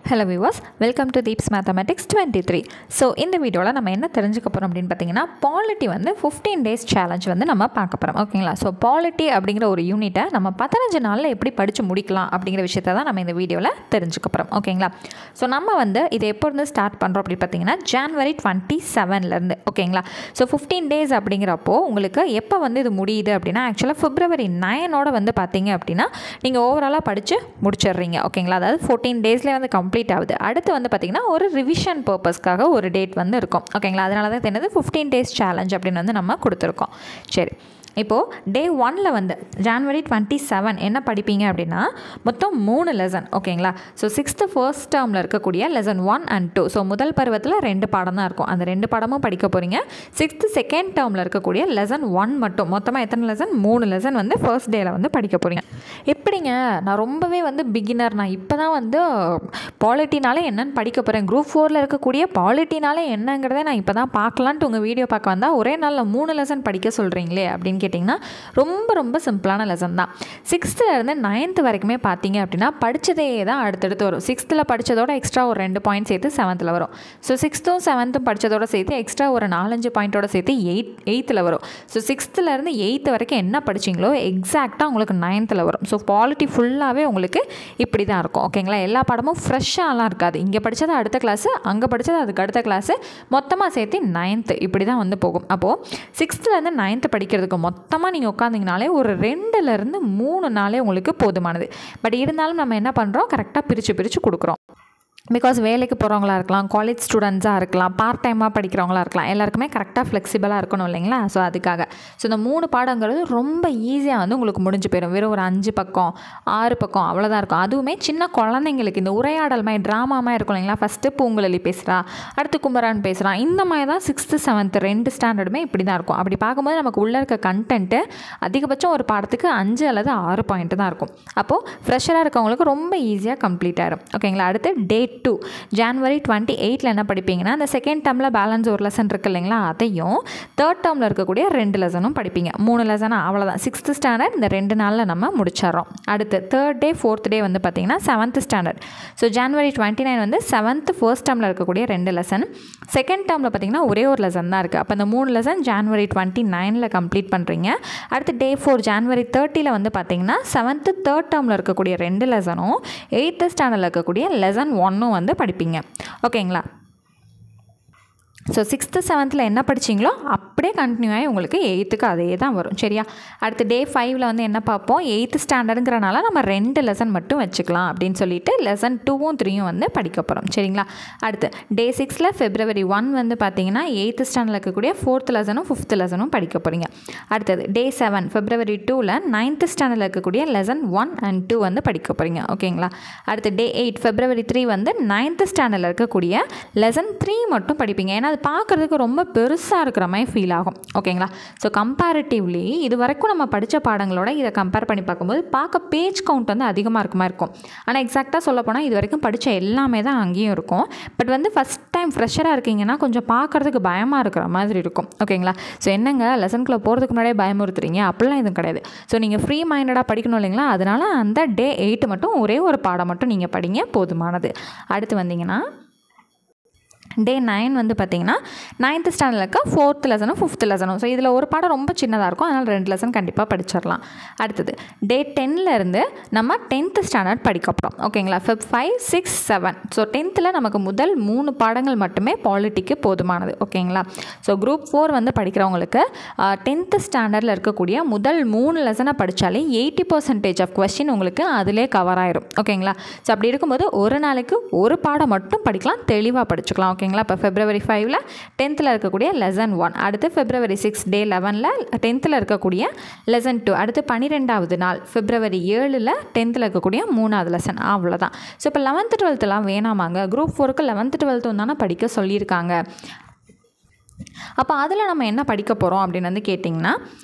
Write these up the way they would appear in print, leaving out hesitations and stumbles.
Hello viewers, welcome to Deep's Mathematics 23. So இந்த வீடியோல நம்ம என்ன தெரிஞ்சுக்க போறோம் அப்படினு பாத்தீங்கன்னா polity வந்து 15 days challenge வந்து நம்ம பார்க்க போறோம். ஓகேங்களா? So polity அப்படிங்கற ஒரு யூனிட்டை நம்ம 15 நாள்ல எப்படி படிச்சு முடிக்கலாம் அப்படிங்கற விஷயத்தை தான் நம்ம இந்த வீடியோல தெரிஞ்சுக்க போறோம். ஓகேங்களா? So நம்ம வந்து இத எப்போ இருந்து ஸ்டார்ட் பண்றோம் அப்படி பாத்தீங்கன்னா January 27 ல இருந்து. ஓகேங்களா? So 15 days அப்படிங்கறப்போ உங்களுக்கு எப்போ வந்து இது முடியுது அப்படினா actually February 9 ஓட வந்து பாத்தீங்க அப்படினா நீங்க ஓவராலா படிச்சு முடிச்சிடுறீங்க. ஓகேங்களா? அதாவது 14 daysல வந்து கம்ப்ளீட் ஆகுது. அடுத்து வந்து பாத்தீங்கன்னா ஒரு ரிவிஷன் பர்பஸ்க்காக ஒரு டேட் வந்து இருக்கும். ஓகேங்களா? அதனால தான் என்னது 15 days challenge அப்படின்னு வந்து நம்ம கொடுத்திருக்கோம். சரி. இப்போ டே 1ல வந்து January 27 என்ன படிப்பீங்க அப்படின்னா மொத்தம் 3 லெசன். ஓகேங்களா? ஸோ 6th ஃபர்ஸ்ட் டேர்மில் இருக்கக்கூடிய லெசன் 1 and 2. ஸோ முதல் பருவத்தில் 2 பாடம் தான் இருக்கும். அந்த 2 பாடமும் படிக்க போகிறீங்க. 6th செகண்ட் டேர்மில் இருக்கக்கூடிய லெசன் 1 மட்டும் மொத்தமாக எத்தனை லெசன்? 3 லெசன் வந்து ஃபர்ஸ்ட் டேயில் வந்து படிக்க போகிறீங்க. எப்படிங்க? நான் ரொம்பவே வந்து பிகினர். நான் இப்போ தான் வந்து பாலிட்டினாலே என்னன்னு படிக்க போகிறேன். குரூப் 4ல் இருக்கக்கூடிய பாலிட்டினாலே என்னங்கிறத நான் இப்போ தான் பார்க்கலான்ட்டு உங்கள் வீடியோ பார்க்க வந்தால் ஒரே நாளில் 3 லெசன் படிக்க சொல்கிறீங்களே அப்படின்னு கேட்டிங்கன்னா ரொம்ப சிம்பிளான லெசன் தான். 6th இருந்து 9th வரைக்குமே பார்த்தீங்க அப்படின்னா படித்ததே தான் அடுத்தடுத்து வரும். 6th படித்ததோட எக்ஸ்ட்ரா ஒரு 2 பாயிண்ட் சேர்த்து 7th வரும். ஸோ 6th 7th படித்ததோட சேர்த்து எக்ஸ்ட்ரா ஒரு 4-5 பாயிண்ட்டோட சேர்த்து 8th வரும். ஸோ 6th இருந்து 8th வரைக்கும் என்ன படிச்சிங்களோ எக்ஸாக்டாக உங்களுக்கு 9th வரும். ஸோ பாலிட்டி ஃபுல்லாகவே உங்களுக்கு இப்படி தான் இருக்கும். ஓகேங்களா? எல்லா பாடமும் ஃப்ரெஷ்ஷாலாம் இருக்காது. இங்கே படித்தது அடுத்த கிளாஸு, அங்கே படித்தது அதுக்கு அடுத்த கிளாஸு, மொத்தமாக சேர்த்து 9th இப்படி தான் வந்து போகும். அப்போது 6th 9th படிக்கிறதுக்கு மொத்தமாக நீங்கள் உட்காந்திங்கனாலே ஒரு 2லேருந்து 3 நாளே உங்களுக்கு போதுமானது. பட் இருந்தாலும் நம்ம என்ன பண்ணுறோம், கரெக்டாக பிரித்து கொடுக்குறோம். பிகாஸ் வேலைக்கு போகிறவங்களா இருக்கலாம், காலேஜ் ஸ்டூடெண்ட்ஸாக இருக்கலாம், பார்ட் டைமாக படிக்கிறவங்களா இருக்கலாம், எல்லாருக்குமே கரெக்டாக ஃப்ளெக்சிபிளாக இருக்கணும் இல்லைங்களா? ஸோ அதுக்காக ஸோ இந்த 3 பாடங்கிறது ரொம்ப ஈஸியாக வந்து உங்களுக்கு முடிஞ்சு போயிடும். வெறும் ஒரு 5 பக்கம் 6 பக்கம் அவ்வளோதான் இருக்கும். அதுவுமே சின்ன குழந்தைங்களுக்கு இந்த உரையாடல் மாதிரி ட்ராமாமாக இருக்கும் இல்லைங்களா? ஃபஸ்ட்டு பூங்குழலி பேசுகிறா, அடுத்து குமரன் பேசுகிறான், இந்த மாதிரி தான் 6th 7th 2 ஸ்டாண்டர்டுமே இப்படி தான் இருக்கும். அப்படி பார்க்கும்போது நமக்கு உள்ளே இருக்க கண்டென்ட்டு அதிகபட்சம் ஒரு பாடத்துக்கு 5 அல்லது 6 பாயிண்ட் தான் இருக்கும். அப்போது ஃப்ரெஷராக இருக்கவங்களுக்கு ரொம்ப ஈஸியாக கம்ப்ளீட் ஆகிடும். ஓகேங்களா? அடுத்து டேட் 2 January 28ல என்ன படிப்பீங்கன்னா அந்த செகண்ட் டேர்மில் பேலன்ஸ் ஒரு லெசன் இருக்குது இல்லைங்களா? அதையும் தேர்ட் டேர்மில் இருக்கக்கூடிய 2 லெசனும் படிப்பீங்க. 3 லெசனா அவ்வளோதான். 6th ஸ்டாண்டர்ட் இந்த 2 நாளில் நம்ம முடிச்சிடறோம். அடுத்து தேர்ட் டே 4th டே வந்து பார்த்தீங்கன்னா 7th ஸ்டாண்டர்ட். ஸோ January 29 வந்து 7th ஃபர்ஸ்ட் டேர்மில் இருக்கக்கூடிய 2 லெசன். செகண்ட் டேர்மில் பார்த்தீங்கன்னா ஒரே ஒரு லெசன் தான் இருக்குது. அப்போ இந்த 3 லெசன் January 29ல் கம்ப்ளீட் பண்ணுறீங்க. அடுத்து டே 4 January 30ல் வந்து பார்த்தீங்கன்னா 7th தேர்ட் டேர்மில் இருக்கக்கூடிய 2 லெசனும் 8th ஸ்டாண்டர்டில் இருக்கக்கூடிய லெசன் 1 வந்து படிப்பீங்க. ஓகேங்களா? ஸோ 6th 7th என்ன படிச்சிங்களோ அப்படியே கண்டினியூ ஆகி உங்களுக்கு 8th அதே தான் வரும். சரியா? அடுத்து டே 5ல் வந்து என்ன பார்ப்போம், 8th ஸ்டாண்டர்டுங்கிறனால நம்ம 2 லெசன் மட்டும் வச்சுக்கலாம் அப்படின்னு சொல்லிட்டு லெசன் 2ம் 3ம் வந்து படிக்க போகிறோம். சரிங்களா? அடுத்து டே 6ல் February 1 வந்து பார்த்தீங்கன்னா 8th ஸ்டாண்டர்டில் இருக்கக்கூடிய 4th லெசனும் 5th லெசனும் படிக்க போகிறீங்க. அடுத்தது டே 7 February 2ல் 9th ஸ்டாண்டர்டில் இருக்கக்கூடிய லெசன் 1 and 2 வந்து படிக்க போகிறீங்க. ஓகேங்களா? அடுத்து டே 8 February 3 வந்து 9th ஸ்டாண்டர்டில் இருக்கக்கூடிய லெசன் 3 மட்டும் படிப்பீங்க. ஏன்னா அது பார்க்குறதுக்கு ரொம்ப பெருசாக இருக்கிற மாதிரி ஃபீல் ஆகும். ஓகேங்களா? ஸோ கம்பேரிட்டிவ்லி இது வரைக்கும் நம்ம படித்த பாடங்களோட இதை கம்பேர் பண்ணி பார்க்கும்போது பார்க்க பேஜ் கவுண்ட் வந்து அதிகமாக இருக்குமா இருக்கும். ஆனால் எக்ஸாக்டாக சொல்ல போனால் இது வரைக்கும் படித்த எல்லாமே தான் அங்கேயும் இருக்கும். பட் வந்து ஃபஸ்ட் டைம் ஃப்ரெஷராக இருக்கீங்கன்னா கொஞ்சம் பார்க்குறதுக்கு பயமாக இருக்கிற மாதிரி இருக்கும். ஓகேங்களா? ஸோ என்னங்க லெசனுக்குள்ளே போகிறதுக்கு முன்னாடியே பயமுறுத்துறீங்க, அப்படிலாம் எதுவும் கிடையாது. ஸோ நீங்கள் ஃப்ரீ மைண்டடாக படிக்கணும் இல்லைங்களா? அதனால் அந்த டே 8 மட்டும் ஒரே ஒரு பாடம் மட்டும் நீங்கள் படிங்க, போதுமானது. அடுத்து வந்தீங்கன்னா டே 9 வந்து பார்த்தீங்கன்னா 9th ஸ்டாண்டர்டில் இருக்க 4th லெசனும் 5th லெசனும். ஸோ இதில் ஒரு பாடம் ரொம்ப சின்னதாக இருக்கும், அதனால் 2 லெசன் கண்டிப்பாக படிச்சிடலாம். அடுத்தது டே 10லேருந்து நம்ம 10th ஸ்டாண்டர்ட் படிக்க போகிறோம். ஓகேங்களா? Feb 5, 6, 7. ஸோ 10th நமக்கு முதல் 3 பாடங்கள் மட்டுமே பாலிட்டிக்கு போதுமானது. ஓகேங்களா? ஸோ குரூப் 4 வந்து படிக்கிறவங்களுக்கு 10th ஸ்டாண்டர்டில் இருக்கக்கூடிய முதல் 3 லெசனை படித்தாலே 80% ஆஃப் கொஸ்டின் உங்களுக்கு அதிலே கவர் ஆயிரும். ஓகேங்களா? ஸோ அப்படி இருக்கும்போது ஒரு நாளைக்கு ஒரு பாடம் மட்டும் படிக்கலாம், தெளிவாக படிச்சுக்கலாம். ஓகேங்களா? இப்போ February 5ல் 10th இருக்கக்கூடிய லெசன் 1, அடுத்து February 6 டே 11ல் 10th இருக்கக்கூடிய லெசன் 2, அடுத்து 12வது நாள் February 7ல் 10th இருக்கக்கூடிய 3வது லெசன். அவ்வளோதான். ஸோ இப்போ 11th 12th வேணாமாங்க, group 4க்கு 11th 12th தானே படிக்க சொல்லியிருக்காங்க. அப்போ அதில் நம்ம என்ன படிக்க போகிறோம் அப்படின்னு வந்து கேட்டிங்கன்னா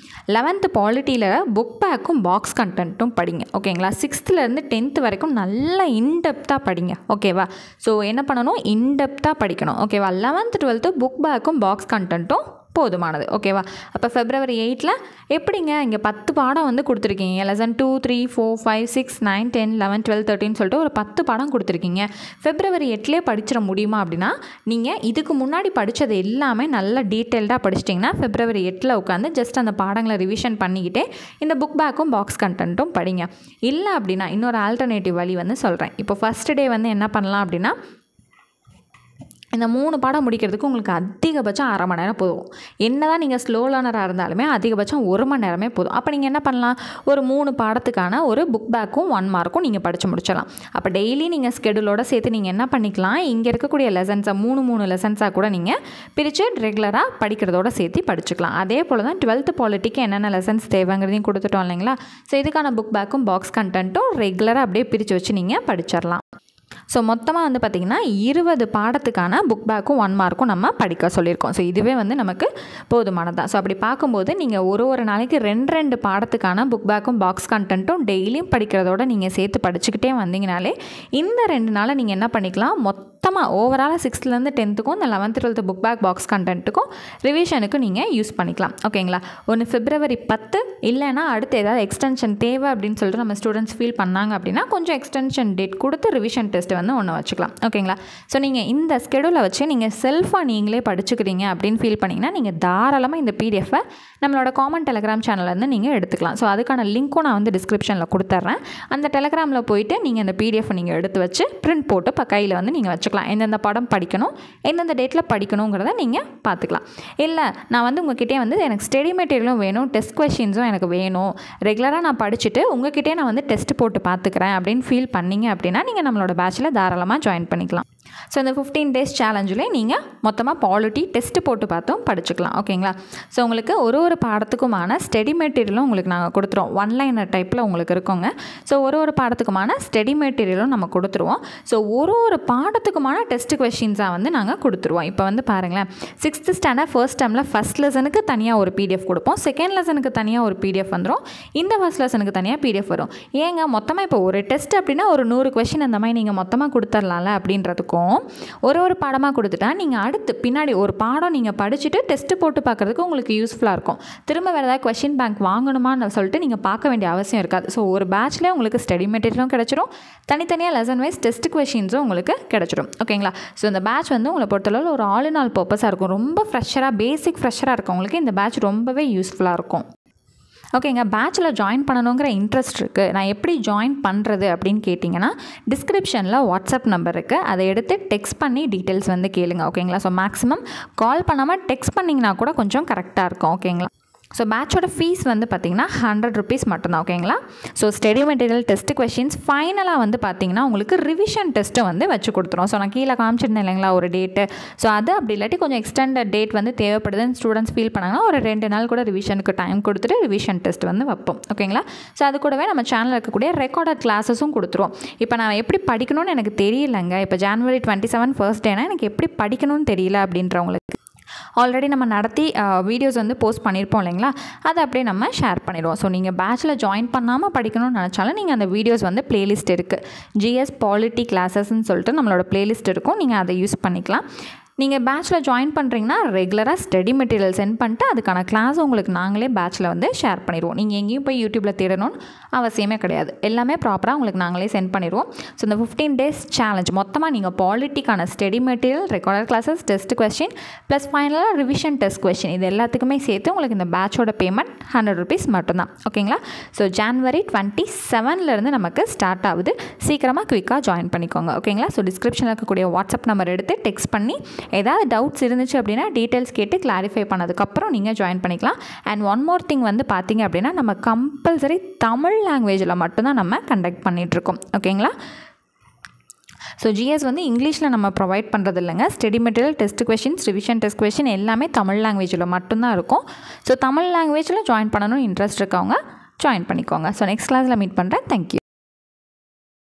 11th பாலிட்டியில் புக் பேக்கும் பாக்ஸ் கண்டென்ட்டும் படிங்க. ஓகேங்களா? 6th 10th வரைக்கும் நல்லா இன்டெப்த்தாக படிங்க. ஓகேவா? ஸோ என்ன பண்ணணும், இன்டெப்த்தாக படிக்கணும். ஓகேவா? 11th 12th புக் பேக்கும் பாக்ஸ் கண்டென்ட்டும் போதுமானது. ஓகேவா? அப்போ February 8ல் எப்படிங்க இங்கே 10 பாடம் வந்து கொடுத்துருக்கீங்க. லெசன் 2, 3, 4, 5, 6, 9, 10, 11, 12, 13 சொல்லிட்டு ஒரு 10 பாடம் கொடுத்துருக்கீங்க. February 8லே படிச்சிட முடியுமா அப்படின்னா, நீங்கள் இதுக்கு முன்னாடி படித்தது எல்லாமே நல்லா டீட்டெயில்டாக படிச்சிட்டிங்கன்னா February 8ல் உட்காந்து ஜஸ்ட் அந்த பாடங்களை ரிவிஷன் பண்ணிக்கிட்டே இந்த புக் பேக்கும் பாக்ஸ் கண்டென்ட்டும் படிங்க. இல்லை அப்படின்னா இன்னொரு ஆல்டர்னேட்டிவ் வழி வந்து சொல்கிறேன். இப்போ ஃபஸ்ட் டே வந்து என்ன பண்ணலாம் அப்படின்னா, இந்த 3 பாடம் முடிக்கிறதுக்கு உங்களுக்கு அதிகபட்சம் அரை மணி நேரம் போதும். என்ன தான் நீங்கள் ஸ்லோ லேர்னராக இருந்தாலுமே அதிகபட்சம் 1 மணி நேரமே போதும். அப்போ நீங்கள் என்ன பண்ணலாம், ஒரு 3 பாடத்துக்கான ஒரு புக் பேக்கும் 1 மார்க்கும் நீங்கள் படித்து முடிச்சிடலாம். அப்போ டெய்லி நீங்கள் ஸ்கெடியூலோடு சேர்த்து நீங்கள் என்ன பண்ணிக்கலாம், இங்கே இருக்கக்கூடிய லெசன்ஸை 3 லெசன்ஸாக கூட நீங்கள் பிரித்து ரெகுலராக படிக்கிறதோடு சேர்த்து படிச்சுக்கலாம். அதே போல் தான் 12th பாலிட்டிக்கு என்னென்ன லெசன்ஸ் தேவைங்கிறதையும் கொடுத்துட்டோம் இல்லைங்களா. ஸோ இதுக்கான புக் பேக்கும் பாக்ஸ் கண்டென்ட்டும் ரெகுலராக அப்படியே பிரித்து வச்சு நீங்கள் படிச்சிடலாம். ஸோ மொத்தமாக வந்து பார்த்திங்கன்னா 20 பாடத்துக்கான புக் பேக்கும் 1 மார்க்கும் நம்ம படிக்க சொல்லியிருக்கோம். ஸோ இதுவே வந்து நமக்கு போதுமானதான். ஸோ அப்படி பார்க்கும்போது நீங்கள் ஒரு நாளைக்கு 2 பாடத்துக்கான புக் பேக்கும் பாக்ஸ் கண்டென்ட்டும் டெய்லியும் படிக்கிறதோட நீங்கள் சேர்த்து படிச்சுக்கிட்டே வந்தீங்கனாலே இந்த 2 நாளை நீங்கள் என்ன பண்ணிக்கலாம், மொத்தமாக ஓவராலாக 6th-லேருந்து 10th-க்கும் இந்த 11th 12th book back box கண்டென்ட்டுக்கும் ரிவிஷனுக்கு நீங்கள் யூஸ் பண்ணிக்கலாம். ஓகேங்களா? ஒன்று February 10 இல்லைன்னா அடுத்து ஏதாவது எக்ஸ்டென்ஷன் தேவை அப்படின்னு சொல்லிட்டு நம்ம ஸ்டூடெண்ட்ஸ் ஃபீல் பண்ணாங்க அப்படின்னா கொஞ்சம் எக்ஸ்டென்ஷன் டேட் கொடுத்து ரிவிஷன் டெஸ்ட் வந்து ஒன்று வச்சுக்கலாம். ஓகேங்களா? ஸோ நீங்கள் இந்த ஸ்கெடியூலை வச்சு நீங்கள் செல்ஃபாக நீங்களே படிச்சுக்கிறீங்க அப்படின்னு ஃபீல் பண்ணிங்கன்னா நீங்கள் தாராளமாக இந்த பிடிஎஃபை நம்மளோட காமன் டெலிகிராம் சேனல்லேருந்து நீங்கள் எடுத்துக்கலாம். ஸோ அதுக்கான லிங்க்கும் நான் வந்து டிஸ்கிரிப்ஷனில் கொடுத்துட்றேன். அந்த டெலிகிராமில் போயிட்டு நீங்கள் அந்த பிடிஎஃப் நீங்கள் எடுத்து வச்சு பிரிண்ட் போட்டு கையில் வந்து நீங்கள் வச்சுக்கலாம். எந்தெந்த படம் படிக்கணும், எந்தெந்த டேட்டில் படிக்கணுங்கிறத நீங்கள் பார்த்துக்கலாம். இல்லை நான் வந்து உங்கள்கிட்டே வந்து எனக்கு ஸ்டடி மெட்டீரியலும் வேணும், டெஸ்ட் கொஷின்ஸும் எனக்கு வேணும், ரெகுலராக நான் படிச்சுட்டு உங்கள்கிட்டே நான் வந்து டெஸ்ட் போட்டு பார்த்துக்கிறேன் அப்படின்னு ஃபீல் பண்ணிங்க அப்படின்னா நீங்கள் நம்மளோட பேட்சில் தாராளமாக ஜாயின் பண்ணிக்கலாம். ஸோ இந்த 15 days சேலஞ்சிலே நீங்கள் மொத்தமாக பாலிட்டி டெஸ்ட்டு போட்டு பார்த்தும் படிச்சுக்கலாம். ஓகேங்களா? ஸோ உங்களுக்கு ஒரு பாடத்துக்குமான ஸ்டடி மெட்டீரியலும் உங்களுக்கு நாங்கள் கொடுத்துருவோம். 1-liner டைப்பில் உங்களுக்கு இருக்கோங்க. ஸோ ஒரு பாடத்துக்குமான ஸ்டடி மெட்டீரியலும் நம்ம கொடுத்துருவோம். ஸோ ஒரு பாடத்துக்குமான டெஸ்ட் கொஷின்ஸாக வந்து நாங்கள் கொடுத்துருவோம். இப்போ வந்து பாருங்களேன், 6th standard ஃபர்ஸ்ட் டேர்மில் ஃபஸ்ட் லெசனுக்கு தனியாக ஒரு பிடிஎஃப் கொடுப்போம், செகண்ட் லெசனுக்கு தனியாக ஒரு பிடிஎஃப் வந்துடும், இந்த ஃபர்ஸ்ட் லெசனுக்கு தனியாக பிடிஎஃப் வரும். ஏங்க மொத்தமாக இப்போ ஒரு டெஸ்ட் அப்படின்னா ஒரு 100 கொஷின் அந்த மாதிரி நீங்கள் மொத்தமாக கொடுத்துர்லாம்ல அப்படின்றதுக்கும் ஒரு பாடமாக கொடுத்துட்டா நீங்கள் அடுத்து பின்னாடி ஒரு பாடம் நீங்கள் படிச்சுட்டு டெஸ்ட்டு போட்டு பார்க்குறதுக்கு உங்களுக்கு யூஸ்ஃபுல்லாக இருக்கும். திரும்ப வேறு ஏதாவது கொஷின் பேங்க் வாங்கணுமான்னு சொல்லிட்டு நீங்கள் பார்க்க வேண்டிய அவசியம் இருக்காது. ஸோ ஒரு பேட்ச்லேயே உங்களுக்கு ஸ்டடி மெட்டீரியலும் கிடச்சிரும், தனித்தனியாக லெசன் வைஸ் டெஸ்ட் கொஷின்ஸும் உங்களுக்கு கிடச்சிடும். ஓகேங்களா? ஸோ இந்த பேட்ச் வந்து உங்களை பொறுத்தளவில் ஒரு ஆல் இன் ஆல் பர்பஸாக இருக்கும். ரொம்ப ஃப்ரெஷராக பேசிக் ஃப்ரெஷராக இருக்கவங்களுக்கு இந்த பேட்ச் ரொம்பவே யூஸ்ஃபுல்லாக இருக்கும். ஓகேங்க, பேட்சில் ஜாயின் பண்ணணுங்கிற இன்ட்ரெஸ்ட் இருக்குது, நான் எப்படி ஜாயின் பண்ணுறது அப்படின்னு கேட்டிங்கன்னா டிஸ்கிரிப்ஷனில் வாட்ஸ்அப் நம்பர் இருக்குது, அதை எடுத்து டெக்ஸ்ட் பண்ணி டீட்டெயில்ஸ் வந்து கேளுங்க. ஓகேங்களா? ஸோ மேக்ஸிமம் கால் பண்ணாமல் டெக்ஸ்ட் பண்ணிங்கன்னா கூட கொஞ்சம் கரெக்டாக இருக்கும். ஓகேங்களா? ஸோ பேட்சோட ஃபீஸ் வந்து பார்த்திங்கன்னா 100 rupees மட்டும்தான். ஓகேங்களா? So study material test questions ஃபைனலாக வந்து பார்த்திங்கன்னா உங்களுக்கு ரிவிஷன் டெஸ்ட்டு வந்து வச்சு கொடுத்துரும். ஸோ நான் கீழே காமிச்சிருந்தேன் இல்லைங்களா ஒரு டேட்டு, ஸோ அது அப்படி இல்லாட்டி கொஞ்சம் எக்ஸ்டெண்டட் டேட் வந்து தேவைப்படுதுன்னு ஸ்டூடெண்ட்ஸ் ஃபீல் பண்ணாங்கன்னா ஒரு 2 நாள் கூட ரிவிஷனுக்கு டைம் கொடுத்துட்டு ரிவிஷன் டெஸ்ட் வந்து வைப்போம். ஓகேங்களா? ஸோ அது கூடவே நம்ம சேனலில் இருக்கக்கூடிய ரெக்கார்டட் கிளாஸஸும் கொடுத்துருவோம். இப்போ நான் எப்படி படிக்கணும்னு எனக்கு தெரியலைங்க, இப்போ January 27 ஃபர்ஸ்ட் டேனா எனக்கு எப்படி படிக்கணும்னு தெரியல அப்படின்றவங்களுக்கு ஆல்ரெடி நம்ம நடத்தி வீடியோஸ் வந்து போஸ்ட் பண்ணியிருப்போம் இல்லைங்களா, அதை அப்படியே நம்ம ஷேர் பண்ணிடுவோம். ஸோ நீங்கள் பேட்சில் ஜாயின் பண்ணாமல் படிக்கணும்னு நினச்சாலும் நீங்கள் அந்த வீடியோஸ் வந்து பிளேலிஸ்ட் இருக்குது, ஜிஎஸ் பாலிட்டி கிளாஸஸ்ன்னு சொல்லிட்டு நம்மளோட பிளேலிஸ்ட் இருக்கும், நீங்கள் அதை யூஸ் பண்ணிக்கலாம். நீங்கள் பேட்சில் ஜாயின் பண்ணுறீங்கன்னா ரெகுலராக ஸ்டடி மெட்டீரியல் சென்ட் பண்ணிட்டு அதுக்கான கிளாஸ் உங்களுக்கு நாங்களே பேட்சில் வந்து ஷேர் பண்ணிடுவோம். நீங்கள் எங்கேயும் போய் யூடியூப்பில் தேடணும்னு அவசியமே கிடையாது, எல்லாமே ப்ராப்பராக உங்களுக்கு நாங்களே சென்ட் பண்ணிடுவோம். ஸோ இந்த 15 days சேலஞ்ச் மொத்தமாக நீங்கள் பாலிட்டிக்கான study material, recorded classes, test question plus ஃபைனலாக ரிவிஷன் டெஸ்ட் கொஸ்டின் இது எல்லாத்துக்குமே சேர்த்து உங்களுக்கு இந்த பேட்சோட பேமெண்ட் 100 rupees மட்டும்தான். ஓகேங்களா? ஸோ January 27 நமக்கு ஸ்டார்ட் ஆகுது, சீக்கிரமாக குயிக்காக ஜாயின் பண்ணிக்கோங்க. ஓகேங்களா? ஸோ டிஸ்கிரிப்ஷனில் இருக்கக்கூடிய வாட்ஸ்அப் நம்பர் எடுத்து டெக்ஸ்ட் பண்ணி ஏதாவது டவுட்ஸ் இருந்துச்சு அப்படின்னா டீட்டெயில்ஸ் கேட்டு கிளாரிஃபை பண்ணதுக்கப்புறம் நீங்கள் ஜாயின் பண்ணிக்கலாம். அண்ட் ஒன் மோர் திங் வந்து பார்த்தீங்க அப்படின்னா நம்ம கம்பல்சரி தமிழ் லாங்குவேஜில் மட்டும்தான் நம்ம கண்டக்ட் பண்ணிகிட்ருக்கோம். ஓகேங்களா? ஸோ ஜிஎஸ் வந்து இங்கிலீஷில் நம்ம ப்ரொவைட் பண்ணுறது இல்லைங்க, study material, test questions, revision test question எல்லாமே தமிழ் லாங்குவேஜில் மட்டும்தான் இருக்கும். ஸோ தமிழ் லாங்குவேஜில் ஜாயின் பண்ணணும் இன்ட்ரெஸ்ட் இருக்கவங்க ஜாயின் பண்ணிக்கோங்க. ஸோ நெக்ஸ்ட் கிளாஸில் மீட் பண்ணுறேன். தேங்க்யூ.